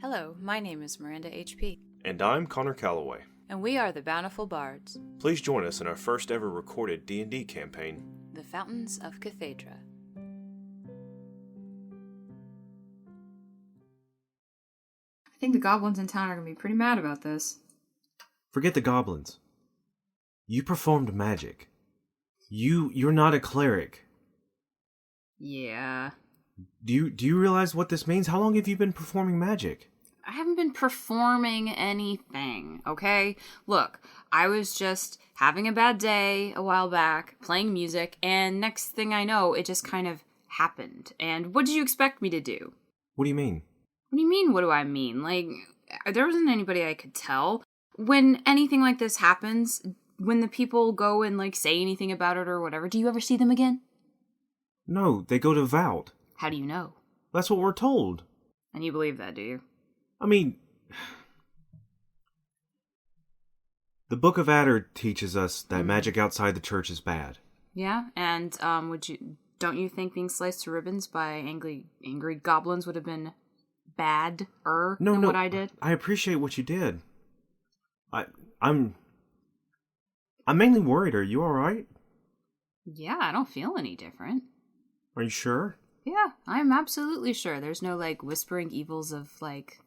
Hello, my name is Miranda H.P. And I'm Connor Calloway. And we are the Bountiful Bards. Please join us in our first ever recorded D&D campaign, The Fountains of Cathaidra. I think the goblins in town are going to be pretty mad about this. Forget the goblins. You performed magic. You're not a cleric. Yeah. Do you realize what this means? How long have you been performing magic? I haven't been performing anything, okay? Look, I was just having a bad day a while back, playing music, and next thing I know, it just kind of happened. And what did you expect me to do? What do you mean? What do you mean, what do I mean? Like, there wasn't anybody I could tell. When anything like this happens, when the people go and, like, say anything about it or whatever, do you ever see them again? No, they go to Vault. How do you know? That's what we're told. And you believe that, do you? I mean, the Book of Adder teaches us that magic outside the church is bad. Yeah, and don't you think being sliced to ribbons by angry goblins would have been bad-er than what I did? I appreciate what you did. I'm mainly worried. Are you all right? Yeah, I don't feel any different. Are you sure? Yeah, I'm absolutely sure. There's no, like, whispering evils of, like,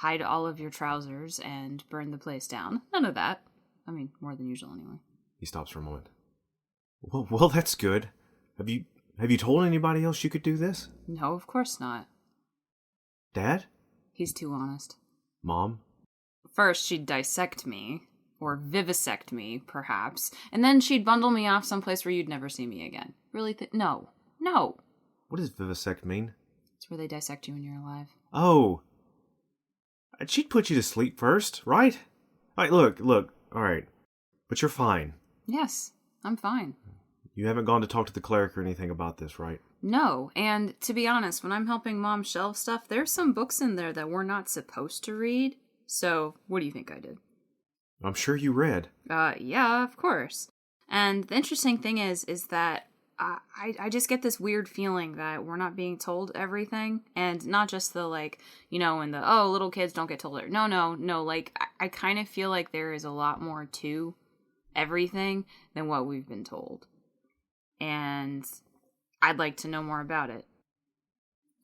hide all of your trousers and burn the place down. None of that. I mean, more than usual anyway. He stops for a moment. Well, that's good. Have you told anybody else you could do this? No, of course not. Dad? He's too honest. Mom? First, she'd dissect me, or vivisect me, perhaps, and then she'd bundle me off someplace where you'd never see me again. Really? No. What does vivisect mean? It's where they dissect you when you're alive. Oh. She'd put you to sleep first, right? All right, look, all right. But you're fine. Yes, I'm fine. You haven't gone to talk to the cleric or anything about this, right? No, and to be honest, when I'm helping Mom shelve stuff, there's some books in there that we're not supposed to read. So, what do you think I did? I'm sure you read. Yeah, of course. And the interesting thing is that I just get this weird feeling that we're not being told everything, and not just the, like, you know, and the, oh, little kids don't get told it. No, like, I kind of feel like there is a lot more to everything than what we've been told. And I'd like to know more about it.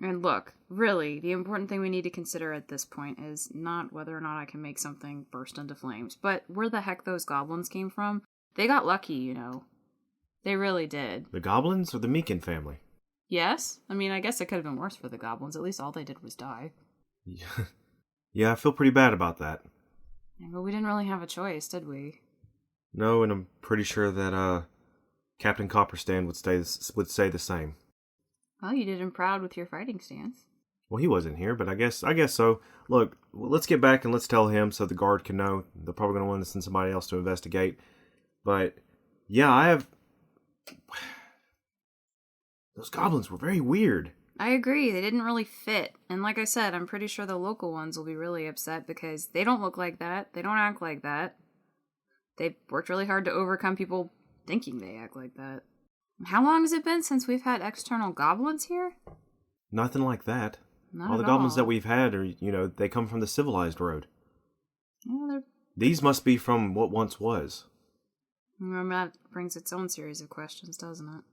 And look, really, the important thing we need to consider at this point is not whether or not I can make something burst into flames, but where the heck those goblins came from. They got lucky, you know. They really did. The goblins or the Meekin family? Yes. I mean, I guess it could have been worse for the goblins. At least all they did was die. Yeah, I feel pretty bad about that. Yeah, but we didn't really have a choice, did we? No, and I'm pretty sure that Captain Copperstand would say the same. Well, you did him proud with your fighting stance. Well, he wasn't here, but I guess so. Look, let's get back and let's tell him so the guard can know. They're probably going to want to send somebody else to investigate. But yeah, those goblins were very weird. I agree. They didn't really fit. And like I said, I'm pretty sure the local ones will be really upset because they don't look like that. They don't act like that. They've worked really hard to overcome people thinking they act like that. How long has it been since we've had external goblins here? Nothing like that. Not all the at goblins all. that we've had are, they come from the civilized road. Yeah, These must be from what once was. that brings its own series of questions, doesn't it?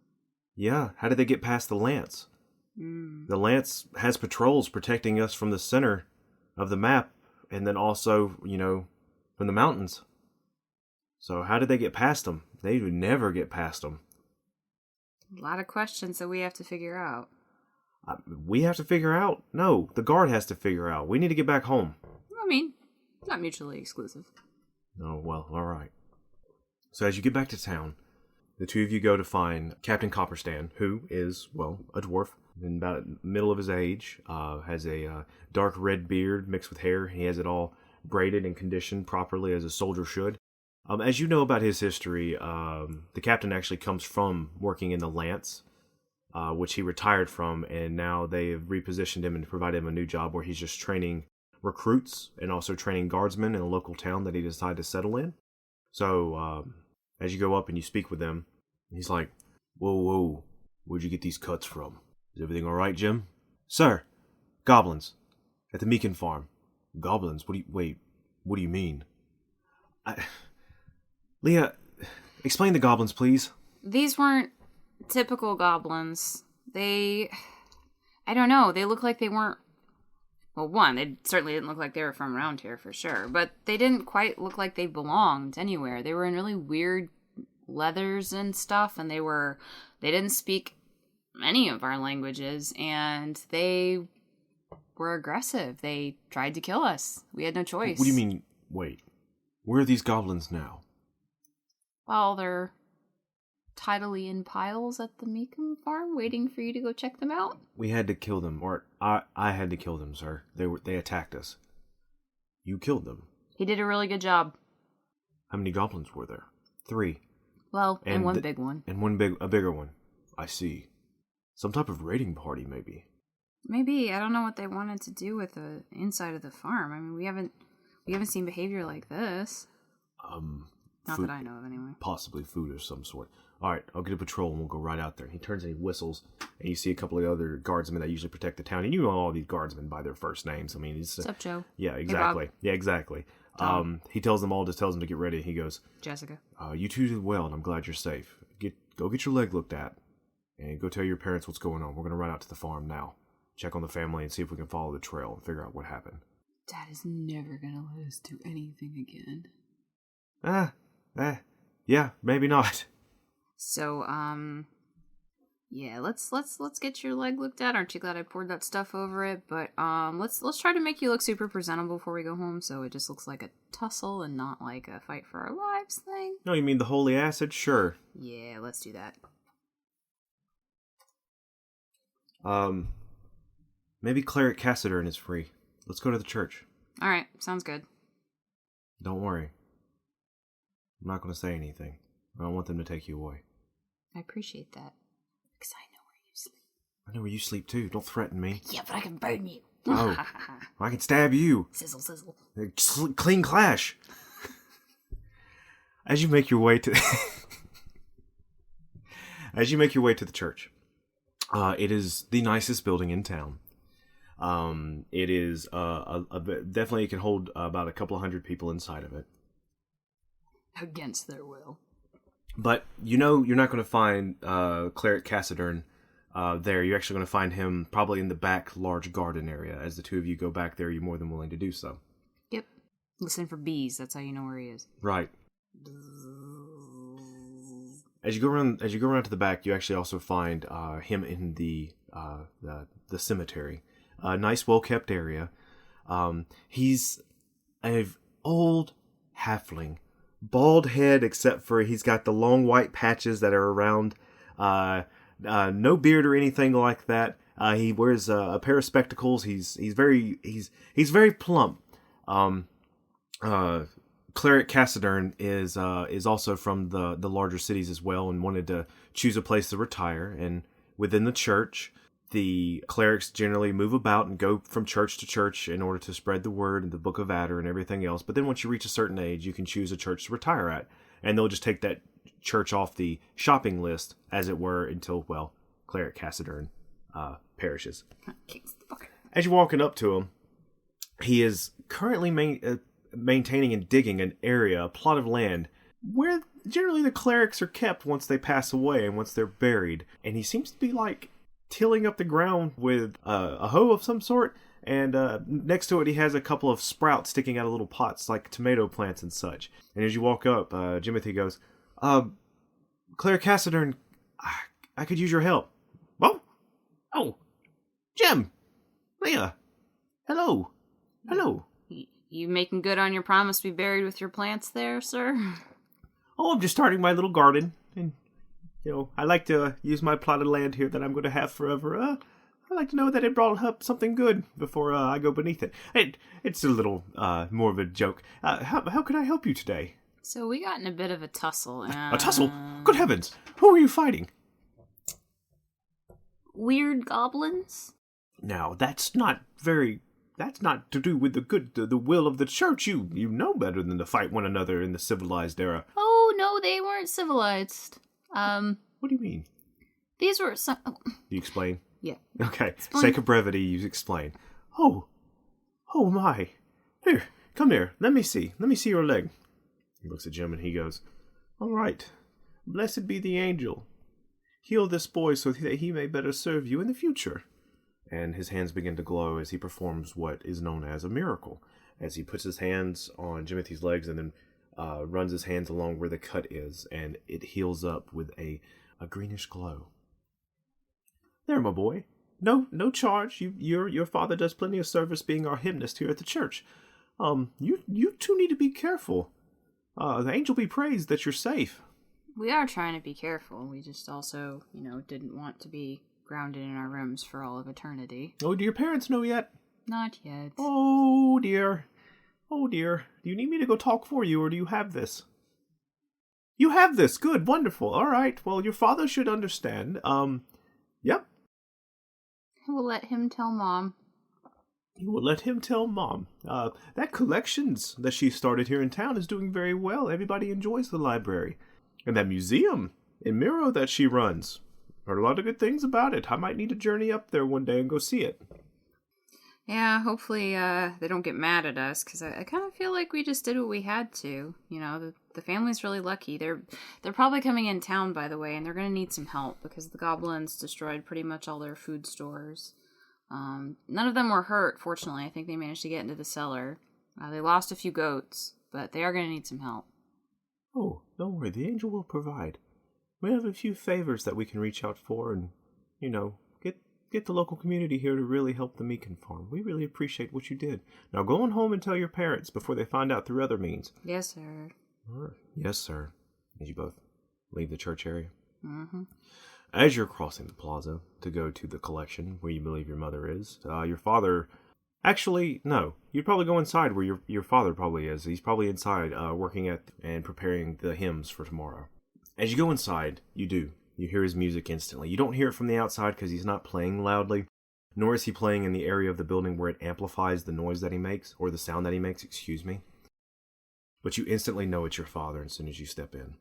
Yeah, how did they get past the Lance? The Lance has patrols protecting us from the center of the map, and then also, from the mountains. So how did they get past them? They would never get past them. A lot of questions that we have to figure out. We have to figure out? No, the guard has to figure out. We need to get back home. I mean, not mutually exclusive. Oh, well, all right. So as you get back to town, the two of you go to find Captain Copperstand, who is, a dwarf, in about the middle of his age, has a dark red beard mixed with hair. He has it all braided and conditioned properly as a soldier should. As you know about his history, the captain actually comes from working in the Lance, which he retired from, and now they have repositioned him and provided him a new job where he's just training recruits and also training guardsmen in a local town that he decided to settle in. So, as you go up and you speak with them, he's like, Whoa, where'd you get these cuts from? Is everything alright, Jim? Sir, goblins. At the Meekin farm. Goblins? What do you mean? Leah, explain the goblins, please. These weren't typical goblins. I don't know, they look like they weren't... Well, one, they certainly didn't look like they were from around here for sure, but they didn't quite look like they belonged anywhere. They were in really weird leathers and stuff, and they didn't speak any of our languages, and they were aggressive. They tried to kill us. We had no choice. What do you mean, wait? Where are these goblins now? Well, they're tidily in piles at the Meekum farm, waiting for you to go check them out. We had to kill them, or I had to kill them, sir. They attacked us. You killed them. He did a really good job. How many goblins were there? 3. Well, and one big one. And a bigger one. I see. Some type of raiding party, maybe. Maybe. I don't know what they wanted to do with the inside of the farm. I mean, we haven't seen behavior like this. Not Food, that I know of, anyway. Possibly food of some sort. All right, I'll get a patrol and we'll go right out there. He turns and he whistles, and you see a couple of other guardsmen that usually protect the town. And you know all these guardsmen by their first names. I mean, he's... What's up, Joe? Yeah, exactly. Hey, yeah, exactly. He tells them to get ready. He goes, Jessica. You two did well, and I'm glad you're safe. Go get your leg looked at, and go tell your parents what's going on. We're going to run out to the farm now. Check on the family and see if we can follow the trail and figure out what happened. Dad is never gonna let us do anything again. Yeah, maybe not. So, yeah, let's get your leg looked at. Aren't you glad I poured that stuff over it? But let's try to make you look super presentable before we go home, so it just looks like a tussle and not like a fight for our lives thing. No, you mean the holy acid? Sure. Yeah, let's do that. Maybe Cleric Cathaidra is free. Let's go to the church. All right, sounds good. Don't worry. I'm not going to say anything. I don't want them to take you away. I appreciate that. Because I know where you sleep. I know where you sleep too. Don't threaten me. Yeah, but I can burn you. Oh, I can stab you. Sizzle, sizzle. Clean clash. As you make your way to the church, it is the nicest building in town. It is definitely, it can hold about a couple of hundred people inside of it. Against their will. But you're not going to find Cleric Cathaidra there. You're actually going to find him probably in the back large garden area. As the two of you go back there, you're more than willing to do so. Yep. Listen for bees. That's how you know where he is. Right. As you go around to the back, you actually also find him in the cemetery. A nice, well-kept area. He's an old halfling. Bald head, except for he's got the long white patches that are around. No beard or anything like that. He wears a pair of spectacles. He's very plump. Cleric Cathaidra is also from the larger cities as well, and wanted to choose a place to retire. And within the church, the clerics generally move about and go from church to church in order to spread the word and the Book of Adder and everything else. But then once you reach a certain age, you can choose a church to retire at, and they'll just take that church off the shopping list, as it were, until, well, Cleric Cathaidra perishes. As you're walking up to him, he is currently maintaining and digging an area, a plot of land, where generally the clerics are kept once they pass away and once they're buried. And he seems to be like tilling up the ground with a hoe of some sort, and next to it he has a couple of sprouts sticking out of little pots like tomato plants and such. And as you walk up, Jimothy goes, Cleric Cathaidra, I could use your help. Whoa! Oh! Jim! Leah! Hello! You making good on your promise to be buried with your plants there, sir? Oh, I'm just starting my little garden, and I like to use my plot of land here that I'm going to have forever. I like to know that it brought up something good before I go beneath it. It's a little more of a joke. How can I help you today? So we got in a bit of a tussle. A tussle? Good heavens! Who are you fighting? Weird goblins? Now, that's not to do with the will of the church. You know better than to fight one another in the civilized era. Oh, no, they weren't civilized. What do you mean? These were some... You explain? Yeah. Okay. Explain. Sake of brevity, you explain. Oh, Oh, my. Here, come here. Let me see. Let me see your leg. He looks at Jim and he goes, All right. Blessed be the angel. Heal this boy so that he may better serve you in the future. And his hands begin to glow as he performs what is known as a miracle. As he puts his hands on Jimothy's legs and then runs his hands along where the cut is, and it heals up with a greenish glow. There, my boy. No charge. Your father does plenty of service being our hymnist here at the church. You two need to be careful. The angel be praised that you're safe. We are trying to be careful. We just also, didn't want to be grounded in our rooms for all of eternity. Oh, do your parents know yet? Not yet. Oh, dear. Oh, dear. Do you need me to go talk for you, or do you have this? You have this. Good. Wonderful. All right. Well, your father should understand. Yep. We'll let him tell Mom. You will let him tell Mom. That collections that she started here in town is doing very well. Everybody enjoys the library. And that museum in Miro that she runs. Heard a lot of good things about it. I might need to journey up there one day and go see it. Yeah, hopefully they don't get mad at us, because I kind of feel like we just did what we had to. The family's really lucky. They're probably coming in town, by the way, and they're going to need some help because the goblins destroyed pretty much all their food stores. None of them were hurt, fortunately. I think they managed to get into the cellar. They lost a few goats, but they are going to need some help. Oh, don't worry. The angel will provide. We have a few favors that we can reach out for and, get the local community here to really help the Meekin farm. We really appreciate what you did. Now go on home and tell your parents before they find out through other means. Yes, sir. Yes, sir. As you both leave the church area. Mm-hmm. As you're crossing the plaza to go to the collection where you believe your mother is, your father... Actually, no. You'd probably go inside where your father probably is. He's probably inside working at and preparing the hymns for tomorrow. As you go inside, you hear his music instantly. You don't hear it from the outside because he's not playing loudly, nor is he playing in the area of the building where it amplifies the noise that he makes, or the sound that he makes, excuse me. But you instantly know it's your father as soon as you step in.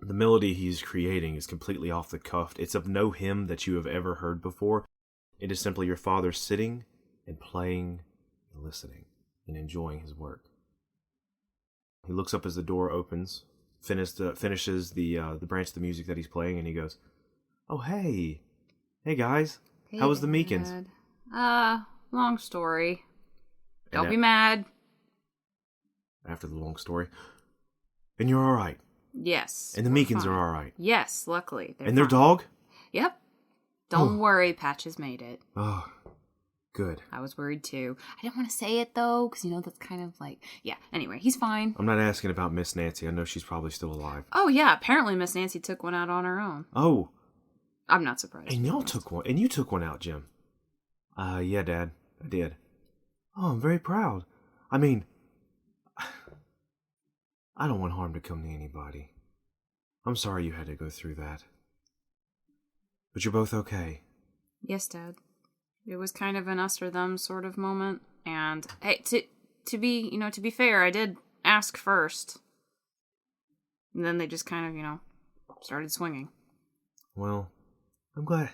The melody he's creating is completely off the cuff. It's of no hymn that you have ever heard before. It is simply your father sitting and playing and listening and enjoying his work. He looks up as the door opens, finishes the branch of the music that he's playing, and he goes, "Oh, hey guys, Hey, how was the Dad. Meekins?" Long story. And Don't be mad. After the long story, and you're all right. Yes. And the we're Meekins fine. are all right. Yes, luckily. And their fine. dog? Yep. Don't worry, Patches made it. Oh, good. I was worried too. I didn't want to say it though, because that's kind of like, yeah. Anyway, he's fine. I'm not asking about Miss Nancy. I know she's probably still alive. Oh yeah, apparently Miss Nancy took one out on her own. Oh. I'm not surprised. And y'all took one. And you took one out, Jim. Yeah, Dad. I did. Oh, I'm very proud. I mean, I don't want harm to come to anybody. I'm sorry you had to go through that. But you're both okay. Yes, Dad. It was kind of an us or them sort of moment. And hey, to be fair, I did ask first. And then they just kind of, started swinging. Well, I'm glad.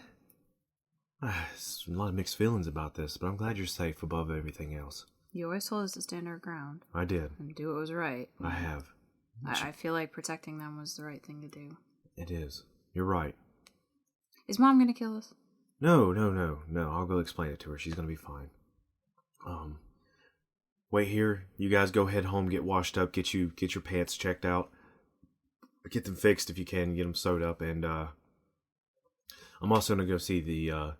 There's a lot of mixed feelings about this, but I'm glad you're safe above everything else. You always told us to stand our ground. I did. And do what was right. I have. I feel like protecting them was the right thing to do. It is. You're right. Is Mom gonna kill us? No. I'll go explain it to her. She's gonna be fine. Wait here. You guys go head home, get washed up, get your pants checked out, get them fixed if you can, get them sewed up, and I'm also gonna go see the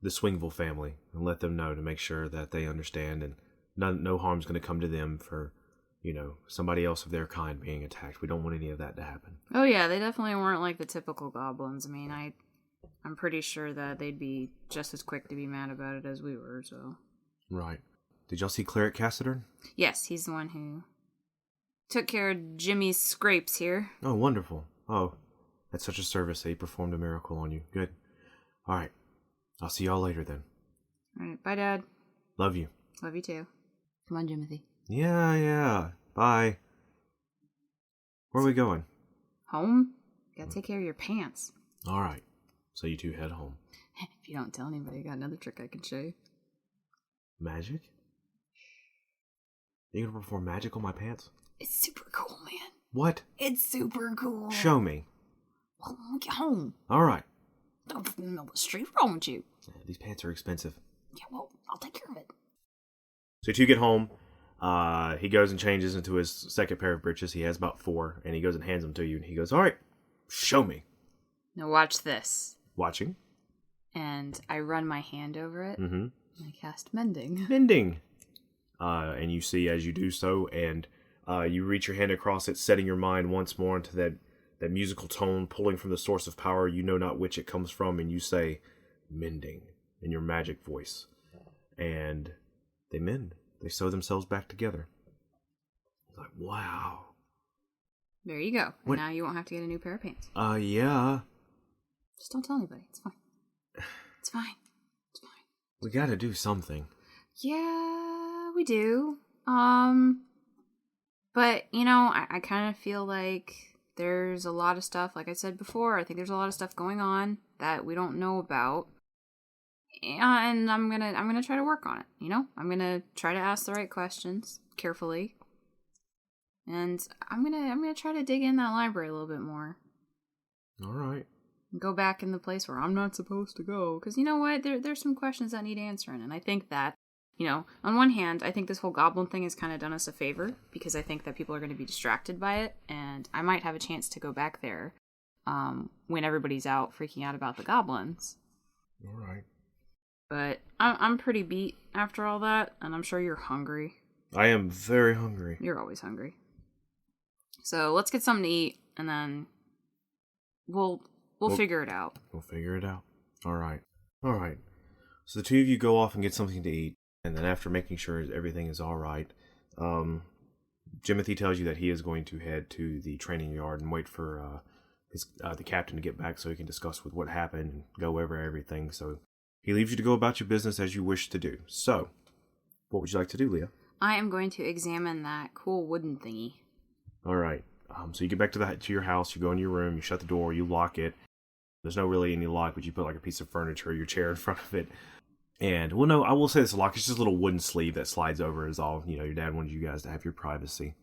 Swingville family and let them know to make sure that they understand and no harm's gonna come to them for somebody else of their kind being attacked. We don't want any of that to happen. Oh yeah, they definitely weren't like the typical goblins. I mean, I'm pretty sure that they'd be just as quick to be mad about it as we were, so. Right. Did y'all see Cleric Cathaidra? Yes, he's the one who took care of Jimmy's scrapes here. Oh, wonderful. Oh, that's such a service that he performed a miracle on you. Good. All right. I'll see y'all later then. All right, bye, Dad. Love you. Love you too. Come on, Jimothy. Yeah. Bye. Where are we going? Home? Gotta take care of your pants. All right. So you two head home. If you don't tell anybody, I got another trick I can show you. Magic? You gonna perform magic on my pants? It's super cool, man. What? It's super cool. Show me. Well, get home. All right. Don't know what's straight wrong with you. Yeah, these pants are expensive. Yeah, well, I'll take care of it. So to get home, he goes and changes into his second pair of breeches. He has about 4, and he goes and hands them to you. And he goes, all right, show me. Now watch this. Watching. And I run my hand over it. Mm-hmm. And I cast Mending. Mending. And you see as you do so, and you reach your hand across it, setting your mind once more into that musical tone, pulling from the source of power, you know not which it comes from, and you say, mending, in your magic voice. And they mend. They sew themselves back together. It's like, wow. There you go. What? And now you won't have to get a new pair of pants. Yeah. Just don't tell anybody. It's fine. It's fine. It's fine. We gotta do something. Yeah, we do. But, you know, I kind of feel like there's a lot of stuff, like I said before, I think there's a lot of stuff going on that we don't know about. And I'm gonna try to work on it, you know? I'm gonna try to ask the right questions carefully. And I'm gonna try to dig in that library a little bit more. All right. Go back in the place where I'm not supposed to go. Because you know what? There's some questions that need answering. And I think that, you know, on one hand, I think this whole goblin thing has kind of done us a favor. Because I think that people are going to be distracted by it. And I might have a chance to go back there when everybody's out freaking out about the goblins. All right. But I'm pretty beat after all that. And I'm sure you're hungry. I am very hungry. You're always hungry. So let's get something to eat. And then we'll figure it out. We'll figure it out. All right. So the two of you go off and get something to eat, and then after making sure everything is all right, Jimothy tells you that he is going to head to the training yard and wait for the captain to get back so he can discuss with what happened and go over everything. So he leaves you to go about your business as you wish to do. So, what would you like to do, Leah? I am going to examine that cool wooden thingy. All right. So you get back to your house, you go in your room, you shut the door, you lock it. There's no really any lock, but you put like a piece of furniture, your chair in front of it. And, well, no, I will say it's a lock. It's just a little wooden sleeve that slides over is all. You know, your dad wanted you guys to have your privacy.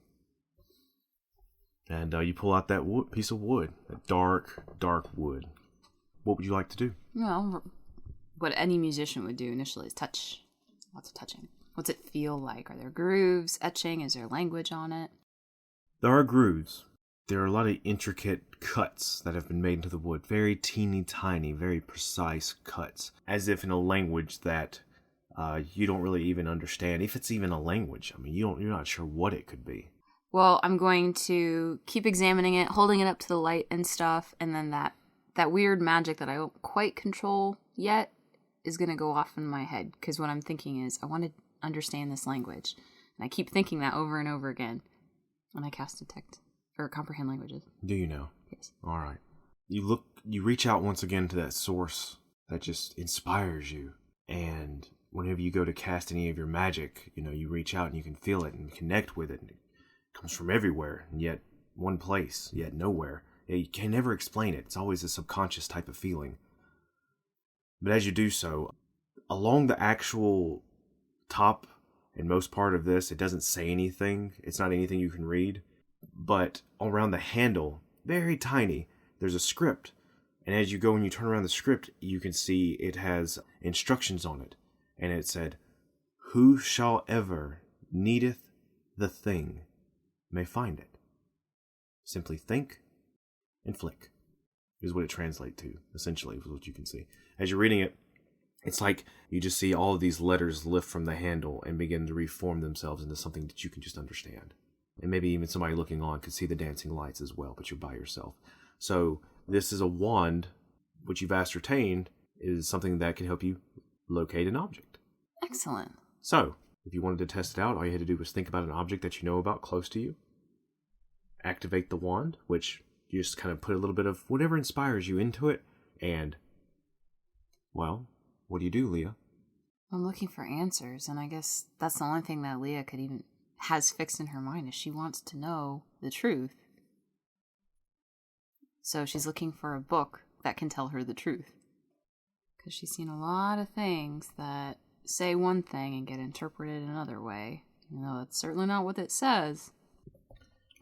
And you pull out that piece of wood, that dark, dark wood. What would you like to do? Well, what any musician would do initially is touch. Lots of touching. What's it feel like? Are there grooves, etching? Is there language on it? There are grooves. There are a lot of intricate cuts that have been made into the wood. Very teeny tiny, very precise cuts. As if in a language that you don't really even understand. If it's even a language. I mean, you're not sure what it could be. Well, I'm going to keep examining it, holding it up to the light and stuff. And then that weird magic that I don't quite control yet is going to go off in my head. Because what I'm thinking is, I want to understand this language. And I keep thinking that over and over again. And I cast detect. Or comprehend languages. Do you know? Yes. All right. You reach out once again to that source that just inspires you. And whenever you go to cast any of your magic, you know, you reach out and you can feel it and connect with it. And it comes from everywhere, and yet one place, yet nowhere. You can never explain it. It's always a subconscious type of feeling. But as you do so, along the actual top and most part of this, it doesn't say anything. It's not anything you can read. But around the handle, very tiny, there's a script. And as you go and you turn around the script, you can see it has instructions on it. And it said, "Who shall ever needeth the thing may find it. Simply think and flick," is what it translates to, essentially, is what you can see. As you're reading it, it's like you just see all of these letters lift from the handle and begin to reform themselves into something that you can just understand. And maybe even somebody looking on could see the dancing lights as well, but you're by yourself. So this is a wand, which you've ascertained is something that can help you locate an object. Excellent. So, if you wanted to test it out, all you had to do was think about an object that you know about close to you. Activate the wand, which you just kind of put a little bit of whatever inspires you into it. And, well, what do you do, Leah? I'm looking for answers, and I guess that's the only thing that Leah has fixed in her mind is she wants to know the truth. So she's looking for a book that can tell her the truth. Because she's seen a lot of things that say one thing and get interpreted another way. No, that's certainly not what it says.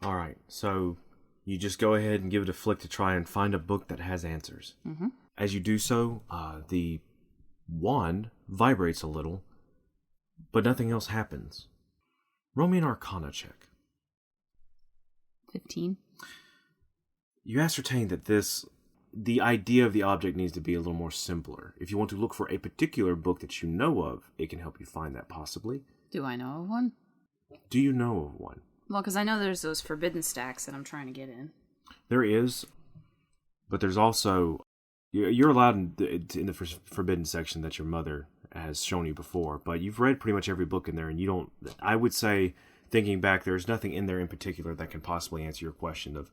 All right, so you just go ahead and give it a flick to try and find a book that has answers. Mm-hmm. As you do so, the wand vibrates a little, but nothing else happens. Roll me an Arcana check. 15. You ascertain that the idea of the object needs to be a little more simpler. If you want to look for a particular book that you know of, it can help you find that possibly. Do I know of one? Do you know of one? Well, because I know there's those forbidden stacks that I'm trying to get in. There is, but there's also... You're allowed in the forbidden section that your mother has shown you before, but you've read pretty much every book in there, and you don't... I would say, thinking back, there's nothing in there in particular that can possibly answer your question of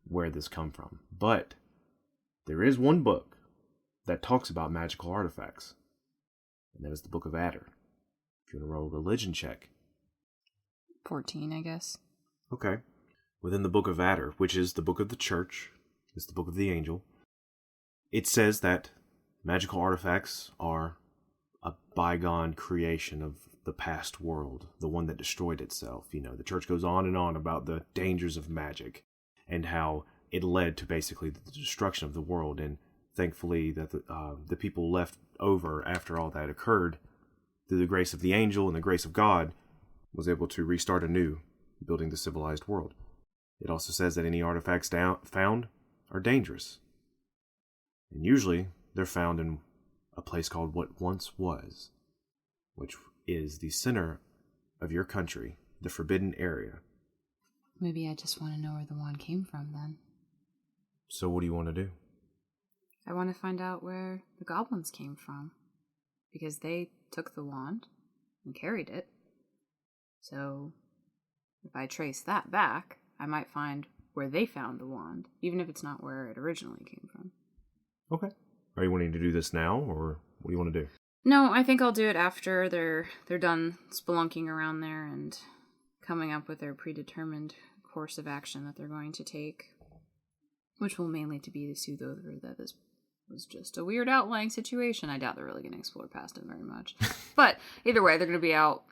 where this come from. But there is one book that talks about magical artifacts, and that is the Book of Adder. If you want to roll a religion check. 14, I guess. Okay. Within the Book of Adder, which is the book of the church, is the book of the angel, it says that magical artifacts are a bygone creation of the past world, the one that destroyed itself. You know, the church goes on and on about the dangers of magic and how it led to basically the destruction of the world. And thankfully that the people left over after all that occurred, through the grace of the angel and the grace of God, was able to restart anew, building the civilized world. It also says that any artifacts found are dangerous. And usually they're found in a place called What Once Was, which is the center of your country, the Forbidden Area. Maybe I just want to know where the wand came from then. So what do you want to do? I want to find out where the goblins came from. Because they took the wand and carried it. So if I trace that back, I might find where they found the wand, even if it's not where it originally came from. Okay. Are you wanting to do this now, or what do you want to do? No, I think I'll do it after they're done spelunking around there and coming up with their predetermined course of action that they're going to take, which will mainly to be to soothe over that this was just a weird outlying situation. I doubt they're really going to explore past it very much. But either way, they're going to be out,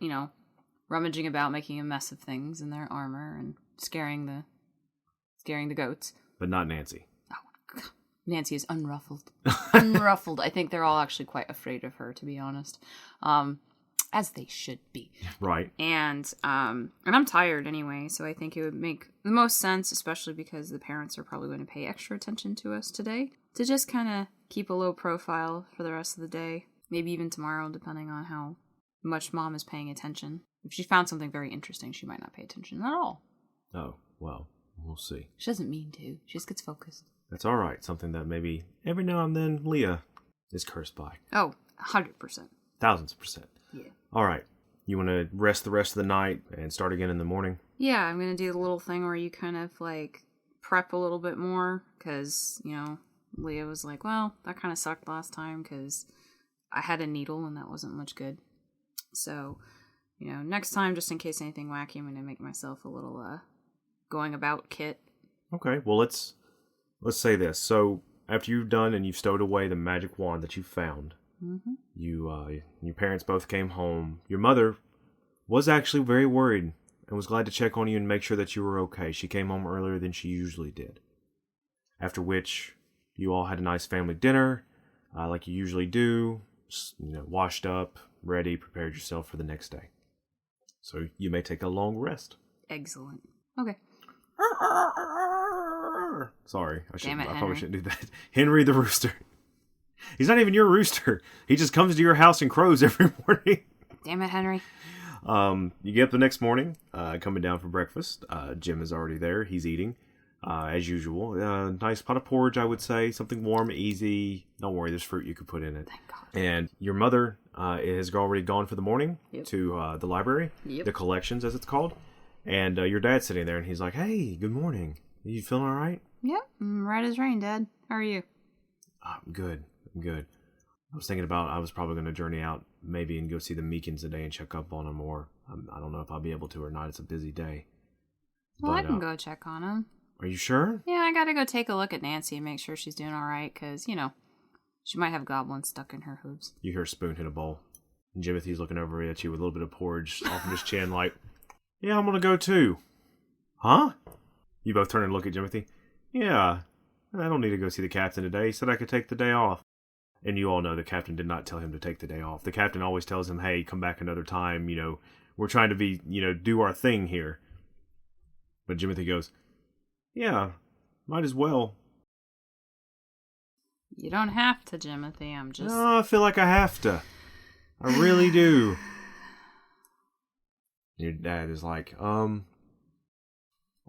rummaging about, making a mess of things in their armor and scaring the goats. But not Nancy. Oh, Nancy is unruffled. Unruffled. I think they're all actually quite afraid of her, to be honest. As they should be. Right. And I'm tired anyway, so I think it would make the most sense, especially because the parents are probably going to pay extra attention to us today, to just kind of keep a low profile for the rest of the day. Maybe even tomorrow, depending on how much Mom is paying attention. If she found something very interesting, she might not pay attention at all. Oh, well, we'll see. She doesn't mean to. She just gets focused. That's all right. Something that maybe every now and then Leah is cursed by. Oh, 100%. Thousands of %. Yeah. All right. You want to rest the rest of the night and start again in the morning? Yeah, I'm going to do the little thing where you kind of, prep a little bit more, because, Leah was like, well, that kind of sucked last time, because I had a needle, and that wasn't much good. So, next time, just in case anything wacky, I'm going to make myself a little, going about kit. Okay, well, let's say this. So, after you've done and you've stowed away the magic wand that you found, mm-hmm. Your parents both came home. Your mother was actually very worried and was glad to check on you and make sure that you were okay. She came home earlier than she usually did. After which, you all had a nice family dinner, like you usually do. Washed up, ready, prepared yourself for the next day. So you may take a long rest. Excellent. Okay. Sorry, I probably Henry. shouldn't do that. Henry the rooster. He's not even your rooster. He just comes to your house and crows every morning. Damn it, Henry. You get up the next morning, coming down for breakfast. Jim is already there. He's eating, as usual. Nice pot of porridge, I would say. Something warm, easy. Don't worry, there's fruit you could put in it. Thank God. And your mother has already gone for the morning to the library, the collections, as it's called. And your dad's sitting there, and he's like, hey, good morning. Are you feeling all right? Yep, right as rain, Dad. How are you? I'm good. I was thinking about I was probably going to journey out maybe and go see the Meekins today and check up on them, or I don't know if I'll be able to or not. It's a busy day. Well, I can go check on him. Are you sure? Yeah, I gotta go take a look at Nancy and make sure she's doing all right, because, she might have goblins stuck in her hooves. You hear Spoon hit a bowl. And Jimothy's looking over at you with a little bit of porridge off of his chin like, yeah, I'm going to go too. Huh? You both turn and look at Jimothy. Yeah, I don't need to go see the captain today. He said I could take the day off. And you all know the captain did not tell him to take the day off. The captain always tells him, hey, come back another time. You know, we're trying to be, do our thing here. But Jimothy goes, yeah, might as well. You don't have to, Jimothy. I'm just... No, I feel like I have to. I really do. Your dad is like, all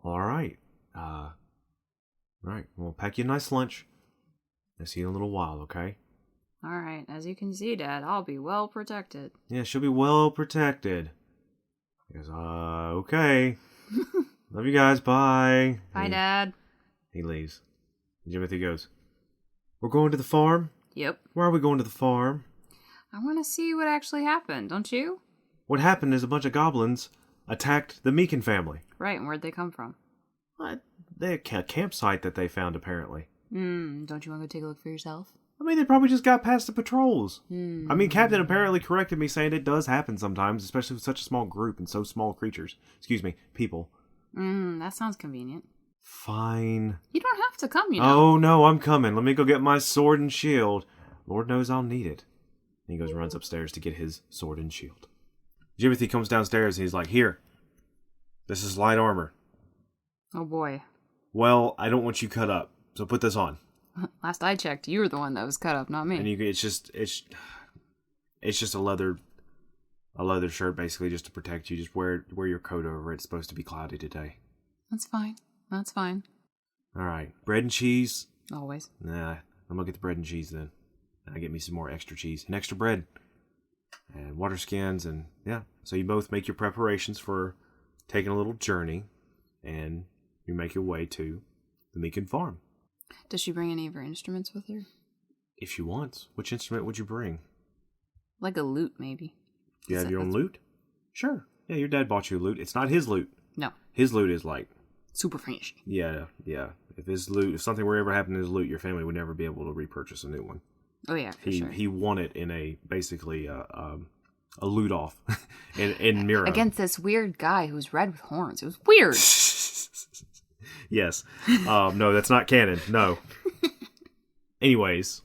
right. Right, we'll pack you a nice lunch. I'll see you in a little while, okay? All right, as you can see, Dad, I'll be well protected. Yeah, she'll be well protected. He goes, okay. Love you guys, bye. Bye, Dad. He leaves. Jimothy goes, we're going to the farm? Yep. Why are we going to the farm? I want to see what actually happened, don't you? What happened is a bunch of goblins attacked the Meekin family. Right, and where'd they come from? What? They a campsite that they found, apparently. Don't you want to go take a look for yourself? I mean, they probably just got past the patrols. I mean, Captain apparently corrected me saying it does happen sometimes, especially with such a small group and so small creatures. Excuse me, people. That sounds convenient. Fine. You don't have to come, you know. Oh, no, I'm coming. Let me go get my sword and shield. Lord knows I'll need it. And he goes and runs upstairs to get his sword and shield. Jimothy comes downstairs and he's like, here, this is light armor. Oh, boy. Well, I don't want you cut up, so put this on. Last I checked, you were the one that was cut up, not me. And it's just a leather shirt basically, just to protect you. Just wear your coat over it. It's supposed to be cloudy today. That's fine. That's fine. All right, bread and cheese. Always. Nah, I'm gonna get the bread and cheese then. I get me some more extra cheese and extra bread and water skins, and yeah. So you both make your preparations for taking a little journey, and you make your way to the Meekin farm. Does she bring any of her instruments with her? If she wants. Which instrument would you bring? Like a lute, maybe. You have your own lute? Sure. Yeah, your dad bought you a lute. It's not his lute. No. His lute is like... super fancy. Yeah. If something were ever happened to his lute, your family would never be able to repurchase a new one. Oh, yeah, for sure. He won it in a lute off in Miro. Against this weird guy who's red with horns. It was weird. Yes. No, that's not canon. No. Anyways,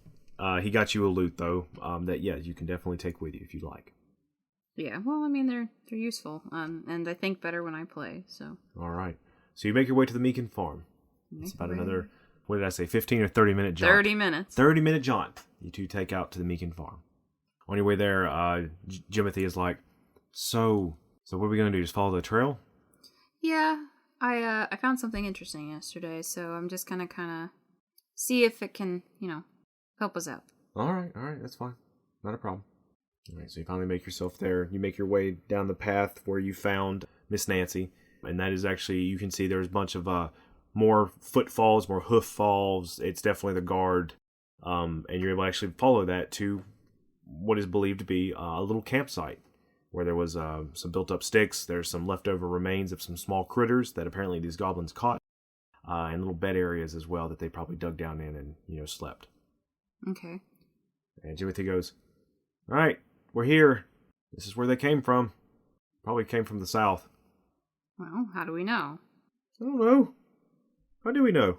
he got you a lute though. That you can definitely take with you if you like. Yeah. Well, I mean they're useful. And I think better when I play. So. All right. So you make your way to the Meekin farm. It's about another, what did I say, 15 or 30 minute jaunt? 30 minutes. 30 minute jaunt. You two take out to the Meekin farm. On your way there, Jimothy is like, so what are we gonna do? Just follow the trail? Yeah. I found something interesting yesterday, so I'm just gonna kind of see if it can, help us out. All right, that's fine. Not a problem. All right, so you finally make yourself there. You make your way down the path where you found Miss Nancy, and that is actually, you can see there's a bunch of more footfalls, more hoof falls. It's definitely the guard, and you're able to actually follow that to what is believed to be a little campsite, where there was some built-up sticks. There's some leftover remains of some small critters that apparently these goblins caught, and little bed areas as well that they probably dug down in and, slept. Okay. And Jimothy goes, all right, we're here. This is where they came from. Probably came from the south. Well, how do we know? I don't know. How do we know?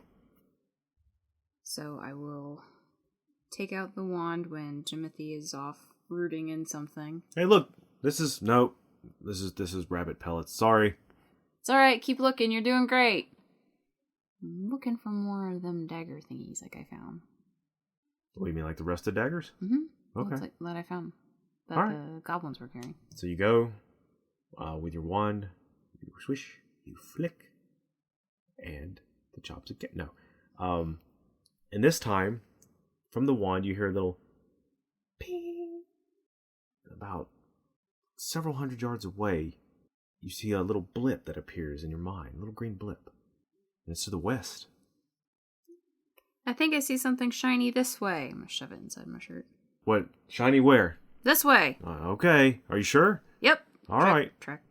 So I will take out the wand when Jimothy is off rooting in something. Hey, look. This is rabbit pellets. Sorry. It's alright, keep looking, you're doing great. I'm looking for more of them dagger thingies like I found. What do you mean, like the rusted daggers? Mm-hmm. Okay. That I found. That All right. The goblins were carrying. So you go with your wand, you swish, you flick, and the chops again. No. And this time, from the wand, you hear a little ping. About several hundred yards away, you see a little blip that appears in your mind, a little green blip. And it's to the west. I think I see something shiny this way. I'm going to shove it inside my shirt. What? Shiny where? This way. Okay. Are you sure? Yep. All right. Track.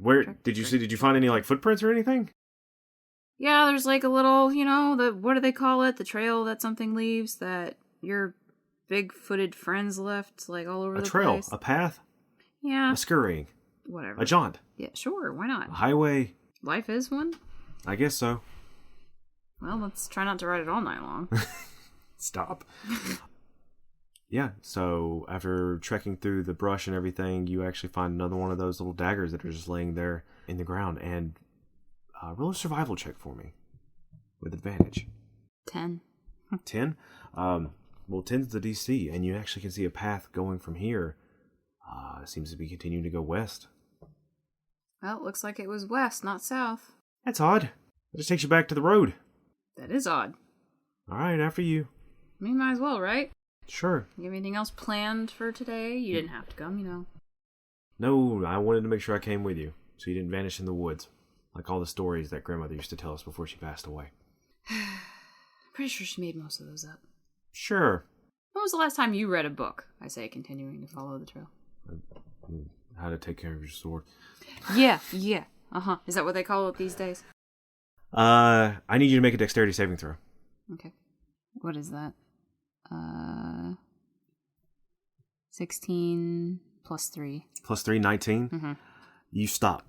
Where track, did you track. see? Did you find any like footprints or anything? Yeah, there's like a little, what do they call it? The trail that something leaves that your big-footed friends left, like, all over A the trail, place. a path, Yeah. a scurrying, Whatever. a jaunt, Yeah, sure, why not? a highway. Life is one. I guess so. Well, let's try not to ride it all night long. Stop. Yeah, so after trekking through the brush and everything, you actually find another one of those little daggers that are just laying there in the ground. And roll a survival check for me with advantage. 10. 10? Well, 10's the DC, and you actually can see a path going from here. Seems to be continuing to go west. Well, it looks like it was west, not south. That's odd. It just takes you back to the road. That is odd. All right, after you. I mean, might as well, right? Sure. You have anything else planned for today? You didn't have to come, you know. No, I wanted to make sure I came with you, so you didn't vanish in the woods, like all the stories that grandmother used to tell us before she passed away. Pretty sure she made most of those up. Sure. When was the last time you read a book? I say, continuing to follow the trail. How to take care of your sword. Yeah. Uh-huh. Is that what they call it these days? I need you to make a dexterity saving throw. Okay. What is that? 16 plus 3. Plus 3, 19. Mm-hmm. You stop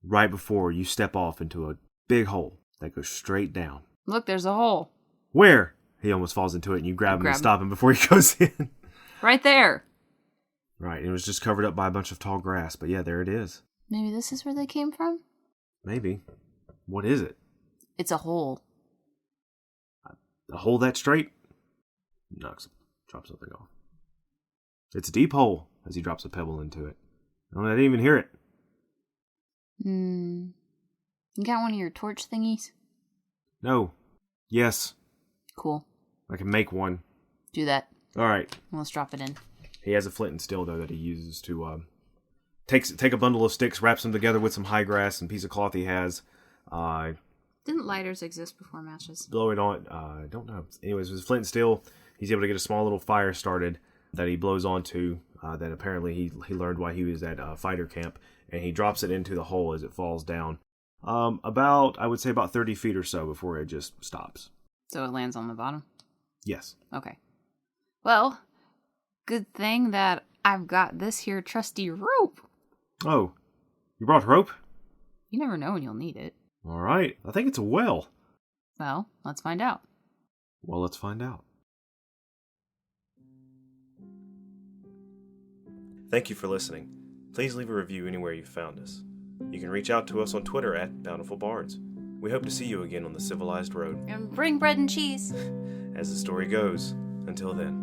right before you step off into a big hole that goes straight down. Look, there's a hole. Where? He almost falls into it, and you grab him and stop him before he goes in. Right there. Right, it was just covered up by a bunch of tall grass, but yeah, there it is. Maybe this is where they came from? Maybe. What is it? It's a hole. A hole that straight? Drops something off. It's a deep hole, as he drops a pebble into it. I didn't even hear it. You got one of your torch thingies? No. Yes. Cool. I can make one. Do that. All right. Let's drop it in. He has a flint and steel, though, that he uses to take a bundle of sticks, wraps them together with some high grass and piece of cloth he has. Didn't lighters exist before matches? Blow it on. I don't know. Anyways, with flint and steel, he's able to get a small little fire started that he blows onto. That apparently he learned while he was at fighter camp, and he drops it into the hole as it falls down. I would say about 30 feet or so before it just stops. So it lands on the bottom? Yes. Okay. Well, good thing that I've got this here trusty rope. Oh, you brought rope? You never know when you'll need it. All right. I think it's a well. Well, let's find out. Well, let's find out. Thank you for listening. Please leave a review anywhere you found us. You can reach out to us on Twitter at Bountiful Bards. We hope to see you again on the civilized road. And bring bread and cheese. As the story goes, until then.